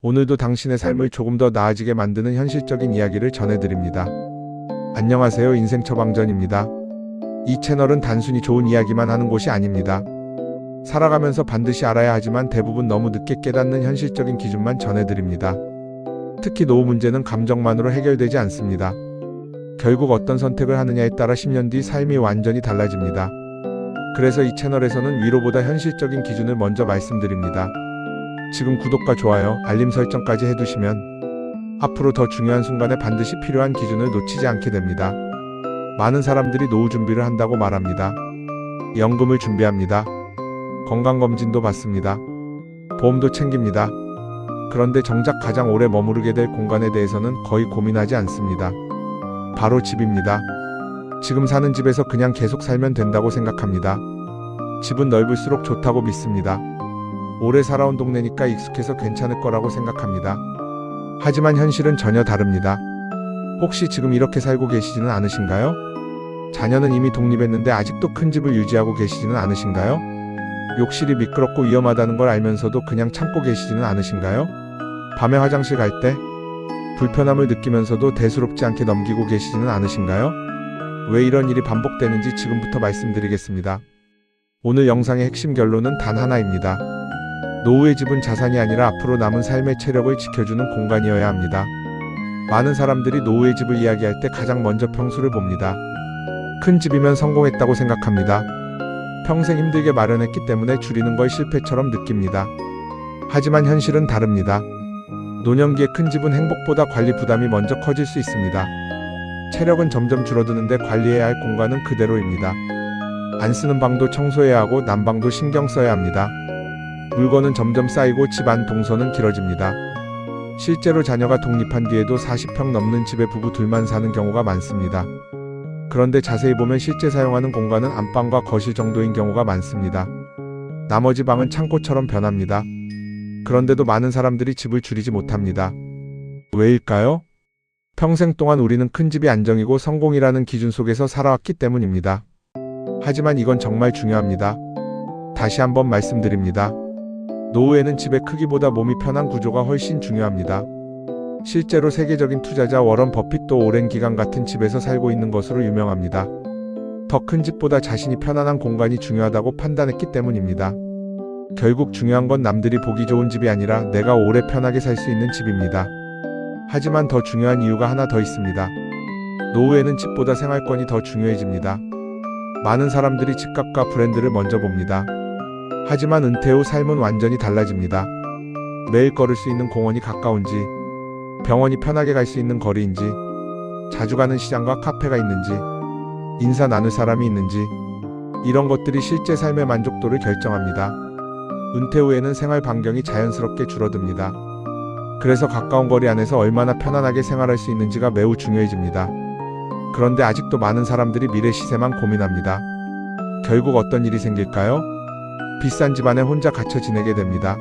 오늘도 당신의 삶을 조금 더 나아지게 만드는 현실적인 이야기를 전해드립니다. 안녕하세요. 인생 처방전입니다. 이 채널은 단순히 좋은 이야기만 하는 곳이 아닙니다. 살아가면서 반드시 알아야 하지만 대부분 너무 늦게 깨닫는 현실적인 기준만 전해드립니다. 특히 노후 문제는 감정만으로 해결되지 않습니다. 결국 어떤 선택을 하느냐에 따라 10년 뒤 삶이 완전히 달라집니다. 그래서 이 채널에서는 위로보다 현실적인 기준을 먼저 말씀드립니다. 지금 구독과 좋아요, 알림 설정까지 해두시면 앞으로 더 중요한 순간에 반드시 필요한 기준을 놓치지 않게 됩니다. 많은 사람들이 노후 준비를 한다고 말합니다. 연금을 준비합니다. 건강검진도 받습니다. 보험도 챙깁니다. 그런데 정작 가장 오래 머무르게 될 공간에 대해서는 거의 고민하지 않습니다. 바로 집입니다. 지금 사는 집에서 그냥 계속 살면 된다고 생각합니다. 집은 넓을수록 좋다고 믿습니다. 오래 살아온 동네니까 익숙해서 괜찮을 거라고 생각합니다. 하지만 현실은 전혀 다릅니다. 혹시 지금 이렇게 살고 계시지는 않으신가요? 자녀는 이미 독립했는데 아직도 큰 집을 유지하고 계시지는 않으신가요? 욕실이 미끄럽고 위험하다는 걸 알면서도 그냥 참고 계시지는 않으신가요? 밤에 화장실 갈 때 불편함을 느끼면서도 대수롭지 않게 넘기고 계시지는 않으신가요? 왜 이런 일이 반복되는지 지금부터 말씀드리겠습니다. 오늘 영상의 핵심 결론은 단 하나입니다. 노후의 집은 자산이 아니라 앞으로 남은 삶의 체력을 지켜주는 공간이어야 합니다. 많은 사람들이 노후의 집을 이야기할 때 가장 먼저 평수를 봅니다. 큰 집이면 성공했다고 생각합니다. 평생 힘들게 마련했기 때문에 줄이는 걸 실패처럼 느낍니다. 하지만 현실은 다릅니다. 노년기에 큰 집은 행복보다 관리 부담이 먼저 커질 수 있습니다. 체력은 점점 줄어드는데 관리해야 할 공간은 그대로입니다. 안 쓰는 방도 청소해야 하고 난방도 신경 써야 합니다. 물건은 점점 쌓이고 집안 동선은 길어집니다. 실제로 자녀가 독립한 뒤에도 40평 넘는 집에 부부 둘만 사는 경우가 많습니다. 그런데 자세히 보면 실제 사용하는 공간은 안방과 거실 정도인 경우가 많습니다. 나머지 방은 창고처럼 변합니다. 그런데도 많은 사람들이 집을 줄이지 못합니다. 왜일까요? 평생 동안 우리는 큰 집이 안정이고 성공이라는 기준 속에서 살아왔기 때문입니다. 하지만 이건 정말 중요합니다. 다시 한번 말씀드립니다. 노후에는 집의 크기보다 몸이 편한 구조가 훨씬 중요합니다. 실제로 세계적인 투자자 워런 버핏도 오랜 기간 같은 집에서 살고 있는 것으로 유명합니다. 더 큰 집보다 자신이 편안한 공간이 중요하다고 판단했기 때문입니다. 결국 중요한 건 남들이 보기 좋은 집이 아니라 내가 오래 편하게 살 수 있는 집입니다. 하지만 더 중요한 이유가 하나 더 있습니다. 노후에는 집보다 생활권이 더 중요해집니다. 많은 사람들이 집값과 브랜드를 먼저 봅니다. 하지만 은퇴 후 삶은 완전히 달라집니다. 매일 걸을 수 있는 공원이 가까운지, 병원이 편하게 갈 수 있는 거리인지, 자주 가는 시장과 카페가 있는지, 인사 나눌 사람이 있는지, 이런 것들이 실제 삶의 만족도를 결정합니다. 은퇴 후에는 생활 반경이 자연스럽게 줄어듭니다. 그래서 가까운 거리 안에서 얼마나 편안하게 생활할 수 있는지가 매우 중요해집니다. 그런데 아직도 많은 사람들이 미래 시세만 고민합니다. 결국 어떤 일이 생길까요? 비싼 집안에 혼자 갇혀 지내게 됩니다.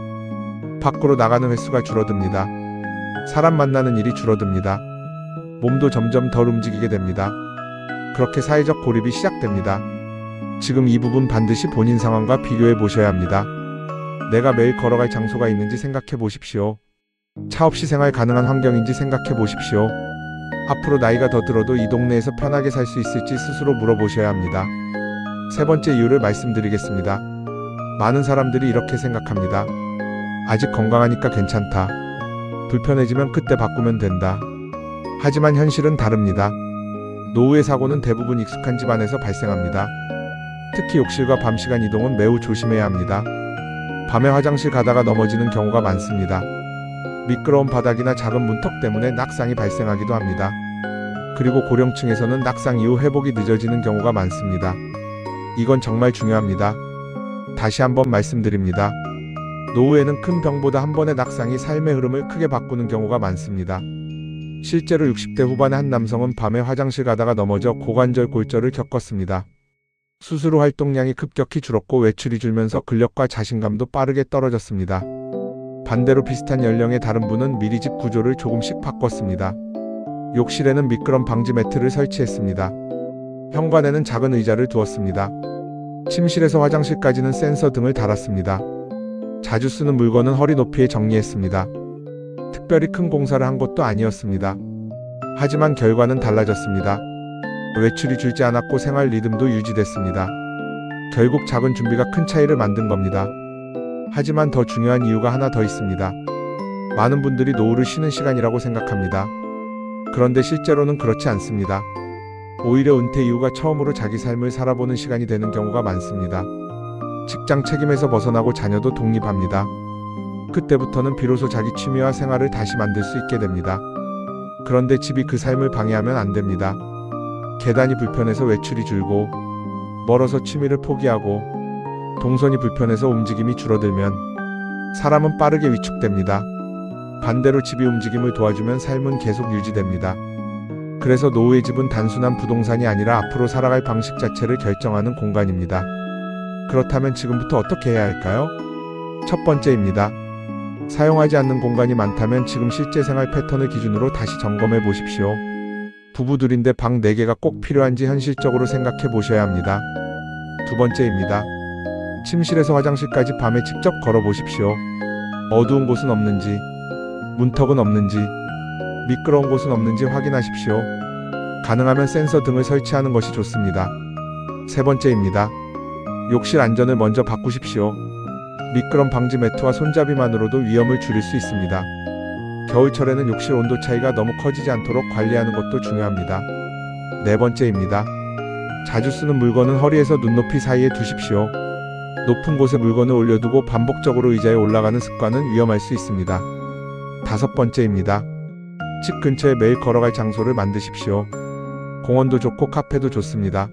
밖으로 나가는 횟수가 줄어듭니다. 사람 만나는 일이 줄어듭니다. 몸도 점점 덜 움직이게 됩니다. 그렇게 사회적 고립이 시작됩니다. 지금 이 부분 반드시 본인 상황과 비교해 보셔야 합니다. 내가 매일 걸어갈 장소가 있는지 생각해 보십시오. 차 없이 생활 가능한 환경인지 생각해 보십시오. 앞으로 나이가 더 들어도 이 동네에서 편하게 살 수 있을지 스스로 물어보셔야 합니다. 세 번째 이유를 말씀드리겠습니다. 많은 사람들이 이렇게 생각합니다. 아직 건강하니까 괜찮다. 불편해지면 그때 바꾸면 된다. 하지만 현실은 다릅니다. 노후의 사고는 대부분 익숙한 집안에서 발생합니다. 특히 욕실과 밤시간 이동은 매우 조심해야 합니다. 밤에 화장실 가다가 넘어지는 경우가 많습니다. 미끄러운 바닥이나 작은 문턱 때문에 낙상이 발생하기도 합니다. 그리고 고령층에서는 낙상 이후 회복이 늦어지는 경우가 많습니다. 이건 정말 중요합니다. 다시 한번 말씀드립니다. 노후에는 큰 병보다 한 번의 낙상이 삶의 흐름을 크게 바꾸는 경우가 많습니다. 실제로 60대 후반의 한 남성은 밤에 화장실 가다가 넘어져 고관절 골절을 겪었습니다. 수술 후 활동량이 급격히 줄었고 외출이 줄면서 근력과 자신감도 빠르게 떨어졌습니다. 반대로 비슷한 연령의 다른 분은 미리 집 구조를 조금씩 바꿨습니다. 욕실에는 미끄럼 방지 매트를 설치했습니다. 현관에는 작은 의자를 두었습니다. 침실에서 화장실까지는 센서 등을 달았습니다. 자주 쓰는 물건은 허리 높이에 정리했습니다. 특별히 큰 공사를 한 것도 아니었습니다. 하지만 결과는 달라졌습니다. 외출이 줄지 않았고 생활 리듬도 유지됐습니다. 결국 작은 준비가 큰 차이를 만든 겁니다. 하지만 더 중요한 이유가 하나 더 있습니다. 많은 분들이 노후를 쉬는 시간이라고 생각합니다. 그런데 실제로는 그렇지 않습니다. 오히려 은퇴 이후가 처음으로 자기 삶을 살아보는 시간이 되는 경우가 많습니다. 직장 책임에서 벗어나고 자녀도 독립합니다. 그때부터는 비로소 자기 취미와 생활을 다시 만들 수 있게 됩니다. 그런데 집이 그 삶을 방해하면 안 됩니다. 계단이 불편해서 외출이 줄고, 멀어서 취미를 포기하고, 동선이 불편해서 움직임이 줄어들면 사람은 빠르게 위축됩니다. 반대로 집이 움직임을 도와주면 삶은 계속 유지됩니다. 그래서 노후의 집은 단순한 부동산이 아니라 앞으로 살아갈 방식 자체를 결정하는 공간입니다. 그렇다면 지금부터 어떻게 해야 할까요? 첫 번째입니다. 사용하지 않는 공간이 많다면 지금 실제 생활 패턴을 기준으로 다시 점검해 보십시오. 부부들인데 방 4개가 꼭 필요한지 현실적으로 생각해 보셔야 합니다. 두 번째입니다. 침실에서 화장실까지 밤에 직접 걸어 보십시오. 어두운 곳은 없는지, 문턱은 없는지, 미끄러운 곳은 없는지 확인하십시오. 가능하면 센서 등을 설치하는 것이 좋습니다. 세 번째입니다. 욕실 안전을 먼저 바꾸십시오. 미끄럼 방지 매트와 손잡이만으로도 위험을 줄일 수 있습니다. 겨울철에는 욕실 온도 차이가 너무 커지지 않도록 관리하는 것도 중요합니다. 네 번째입니다. 자주 쓰는 물건은 허리에서 눈높이 사이에 두십시오. 높은 곳에 물건을 올려두고 반복적으로 의자에 올라가는 습관은 위험할 수 있습니다. 다섯 번째입니다. 집 근처에 매일 걸어갈 장소를 만드십시오. 공원도 좋고 카페도 좋습니다.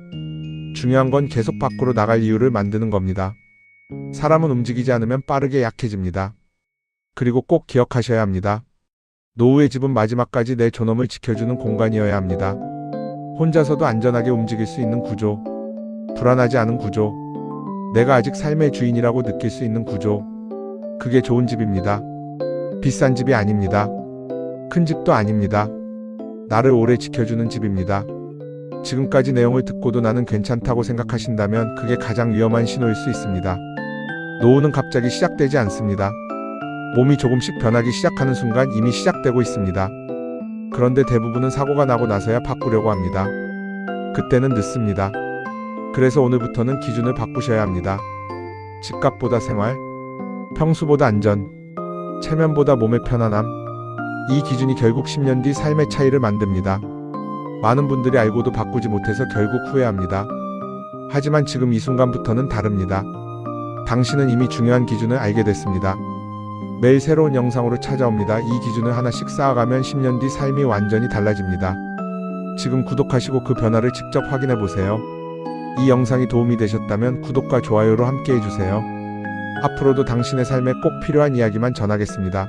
중요한 건 계속 밖으로 나갈 이유를 만드는 겁니다. 사람은 움직이지 않으면 빠르게 약해집니다. 그리고 꼭 기억하셔야 합니다. 노후의 집은 마지막까지 내 존엄을 지켜주는 공간이어야 합니다. 혼자서도 안전하게 움직일 수 있는 구조, 불안하지 않은 구조, 내가 아직 삶의 주인이라고 느낄 수 있는 구조, 그게 좋은 집입니다. 비싼 집이 아닙니다. 큰 집도 아닙니다. 나를 오래 지켜주는 집입니다. 지금까지 내용을 듣고도 나는 괜찮다고 생각하신다면 그게 가장 위험한 신호일 수 있습니다. 노후는 갑자기 시작되지 않습니다. 몸이 조금씩 변하기 시작하는 순간 이미 시작되고 있습니다. 그런데 대부분은 사고가 나고 나서야 바꾸려고 합니다. 그때는 늦습니다. 그래서 오늘부터는 기준을 바꾸셔야 합니다. 집값보다 생활, 평수보다 안전, 체면보다 몸의 편안함. 이 기준이 결국 10년 뒤 삶의 차이를 만듭니다. 많은 분들이 알고도 바꾸지 못해서 결국 후회합니다. 하지만 지금 이 순간부터는 다릅니다. 당신은 이미 중요한 기준을 알게 됐습니다. 매일 새로운 영상으로 찾아옵니다. 이 기준을 하나씩 쌓아가면 10년 뒤 삶이 완전히 달라집니다. 지금 구독하시고 그 변화를 직접 확인해 보세요. 이 영상이 도움이 되셨다면 구독과 좋아요로 함께 해주세요. 앞으로도 당신의 삶에 꼭 필요한 이야기만 전하겠습니다.